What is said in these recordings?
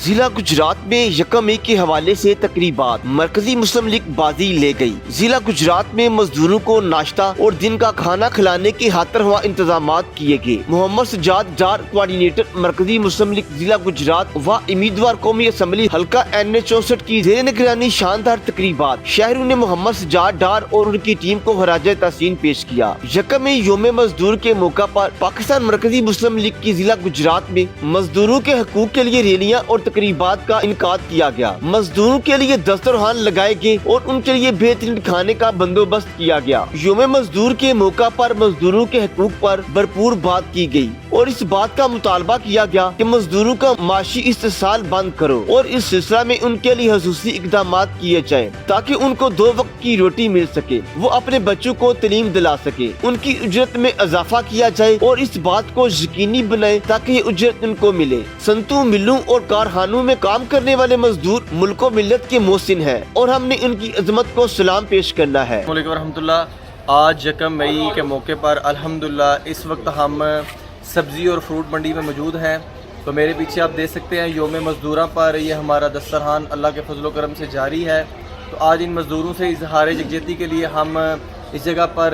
ضلع گجرات میں یکم مئی کے حوالے سے تقریبات، مرکزی مسلم لیگ بازی لے گئی۔ ضلع گجرات میں مزدوروں کو ناشتہ اور دن کا کھانا کھلانے کے ہاترواں انتظامات کیے گئے۔ محمد سجاد ڈار، کوآرڈینیٹر مرکزی مسلم لیگ ضلع گجرات و امیدوار قومی اسمبلی حلقہ این 64 کی زیر نگرانی شاندار تقریبات، شہریوں نے محمد سجاد ڈار اور ان کی ٹیم کو خراج تحسین پیش کیا۔ یکم مئی یوم مزدور کے موقع پر پاکستان مرکزی مسلم لیگ کی ضلع گجرات میں مزدوروں کے حقوق کے لیے ریلیاں اور تقریبات کا انعقاد کیا گیا۔ مزدوروں کے لیے دسترخوان لگائے گئے اور ان کے لیے بہترین کھانے کا بندوبست کیا گیا۔ یوم مزدور کے موقع پر مزدوروں کے حقوق پر بھرپور بات کی گئی اور اس بات کا مطالبہ کیا گیا کہ مزدوروں کا معاشی استحصال بند کرو اور اس سلسلہ میں ان کے لیے خصوصی اقدامات کیے جائیں تاکہ ان کو 2 وقت کی روٹی مل سکے، وہ اپنے بچوں کو تعلیم دلا سکے، ان کی اجرت میں اضافہ کیا جائے اور اس بات کو یقینی بنائے تاکہ یہ اجرت ان کو ملے۔ صنعتوں، ملوں اور کارخانوں میں کام کرنے والے مزدور ملک و ملت کے محسن ہیں اور ہم نے ان کی عظمت کو سلام پیش کرنا ہے۔ السلام علیکم ورحمۃ اللہ۔ آج یکم مئی کے موقع پر الحمدللہ اس وقت ہم سبزی اور فروٹ منڈی میں موجود ہیں۔ تو میرے پیچھے آپ دیکھ سکتے ہیں یوم مزدوراں پر یہ ہمارا دسترخوان اللہ کے فضل و کرم سے جاری ہے۔ تو آج ان مزدوروں سے اظہار یکجہتی کے لیے ہم اس جگہ پر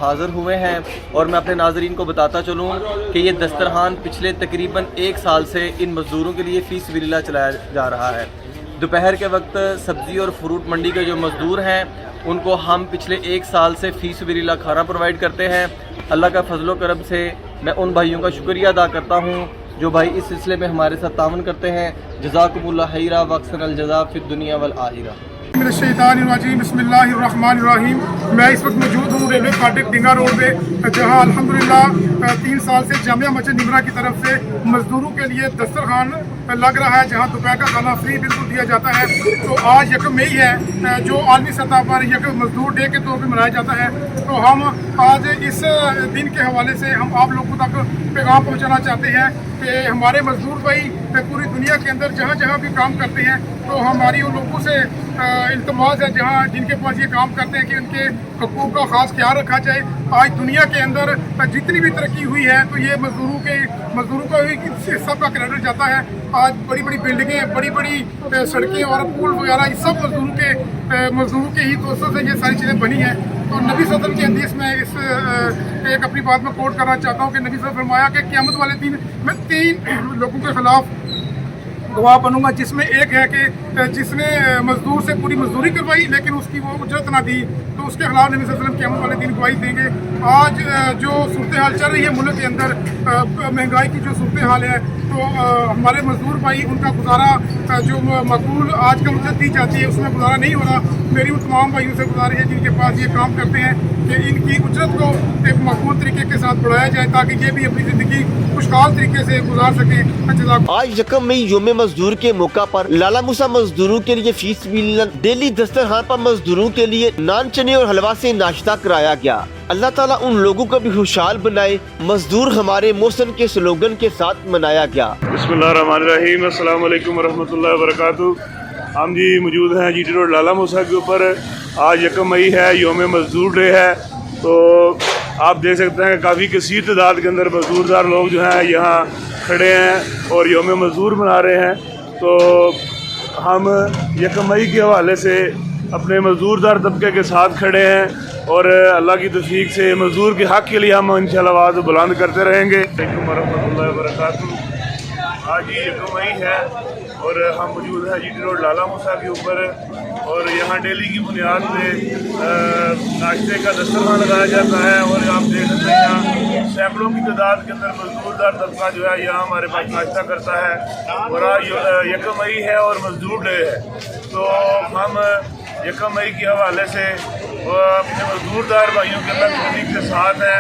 حاضر ہوئے ہیں اور میں اپنے ناظرین کو بتاتا چلوں کہ یہ دسترخوان پچھلے تقریباً 1 سال سے ان مزدوروں کے لیے فی سبیل اللہ چلایا جا رہا ہے۔ دوپہر کے وقت سبزی اور فروٹ منڈی کے جو مزدور ہیں ان کو ہم پچھلے 1 سال سے فی سبیل اللہ کھانا پرووائڈ کرتے ہیں۔ اللہ کا فضل و کرم سے میں ان بھائیوں کا شکریہ ادا کرتا ہوں جو بھائی اس سلسلے میں ہمارے ساتھ تعاون کرتے ہیں۔ جزاکم اللہ خیرا واحسن الجزاء فی الدنیا والآخرہ۔ من الشیطان الرجیم، بسم اللہ الرحمن الرحیم۔ میں اس وقت موجود ہوں ریلوے فاٹک ڈنگا روڈ پہ، جہاں الحمدللہ 3 سال سے جامعہ مسجد نمرہ کی طرف سے مزدوروں کے لیے دسترخوان لگ رہا ہے، جہاں دوپہر کا کھانا فری بالکل دیا جاتا ہے۔ تو آج یکم مئی ہے جو عالمی سطح پر یکم مزدور ڈے کے طور پہ منایا جاتا ہے۔ تو ہم آج اس دن کے حوالے سے ہم آپ لوگوں تک پیغام پہنچانا چاہتے ہیں کہ ہمارے مزدور بھائی پوری دنیا کے اندر جہاں جہاں بھی کام کرتے ہیں تو ہماری ان لوگوں سے التماس ہے جن کے پاس یہ کام کرتے ہیں کہ ان کے حقوق کا خاص خیال رکھا جائے۔ آج دنیا کے اندر جتنی بھی ترقی ہوئی ہے تو یہ مزدوروں کا ہی سب کا کریڈٹ جاتا ہے۔ آج بڑی بڑی بلڈنگیں، بڑی بڑی سڑکیں اور پل وغیرہ یہ سب مزدوروں کے ہی توسط سے یہ ساری چیزیں بنی ہیں۔ تو نبی صلی اللہ علیہ وسلم کی حدیث میں ایک اپنی بات میں کوٹ کرنا چاہتا ہوں کہ نبی صلی اللہ علیہ وسلم نے فرمایا کہ قیامت والے دن میں 3 لوگوں کے خلاف گواہ بنوں گا، جس میں ایک ہے کہ جس نے مزدور سے پوری مزدوری کروائی لیکن اس کی وہ اجرت نہ دی، تو اس کے خلاف نبی صلی اللہ علیہ وسلم قیامت والے دن گواہی دیں گے۔ آج جو صورتحال چل رہی ہے ملک کے اندر، مہنگائی کی جو صورتحال ہے، تو ہمارے مزدور بھائی ان کا گزارا جو معقول آج کل مدت دی جاتی ہے اس میں گزارا نہیں ہو رہا۔ میری ان تمام بھائیوں سے گزارش ہے جن کے پاس یہ کام کرتے ہیں کہ ان کی اجرت کو ایک معقول طریقے کے ساتھ بڑھایا جائے تاکہ یہ بھی اپنی زندگی خوشحال طریقے سے گزار سکیں۔ آج یکم مئی یوم مزدور کے موقع پر لالا موسیٰ مزدوروں کے لیے فی سبیل اللہ ڈیلی دسترخوان پر مزدوروں کے لیے نان، چنے اور حلوہ سے ناشتہ کرایا گیا۔ اللہ تعالیٰ ان لوگوں کو بھی خوشحال بنائے۔ مزدور ہمارے محسن کے سلوگن کے ساتھ منایا گیا۔ بسم اللہ الرحمن الرحیم۔ السلام علیکم ورحمۃ اللہ وبرکاتہ۔ ہم جی موجود ہیں جی ٹی روڈ لالا موسیٰ کے اوپر۔ آج یکم مئی ہے، یوم مزدور ڈے ہے۔ تو آپ دیکھ سکتے ہیں کہ کافی کثیر تعداد کے اندر مزدور دار لوگ جو ہیں یہاں کھڑے ہیں اور یوم مزدور منا رہے ہیں۔ تو ہم یکم مئی کے حوالے سے اپنے مزدور دار طبقے کے ساتھ کھڑے ہیں اور اللہ کی توفیق سے مزدور کے حق کے لیے ہم انشاءاللہ آواز بلند کرتے رہیں گے۔ علیکم ورحمۃ اللہ وبرکاتہ۔ آج یہ یکم مئی ہے اور ہم موجود ہیں جی ٹی روڈ لالا موسیٰ کے اوپر اور یہاں ڈیلی کی بنیاد پہ ناشتے کا دسترخوان لگایا جاتا ہے اور آپ دیکھ سکتے ہیں یہاں سینکڑوں کی تعداد کے اندر مزدور دار طبقہ جو ہے یہاں ہمارے پاس ناشتہ کرتا ہے اور آج یکم مئی ہے اور مزدور ڈے ہے۔ تو ہم یکم مئی کے حوالے سے اپنے مزدور دار بھائیوں کے اللہ کے ساتھ ہیں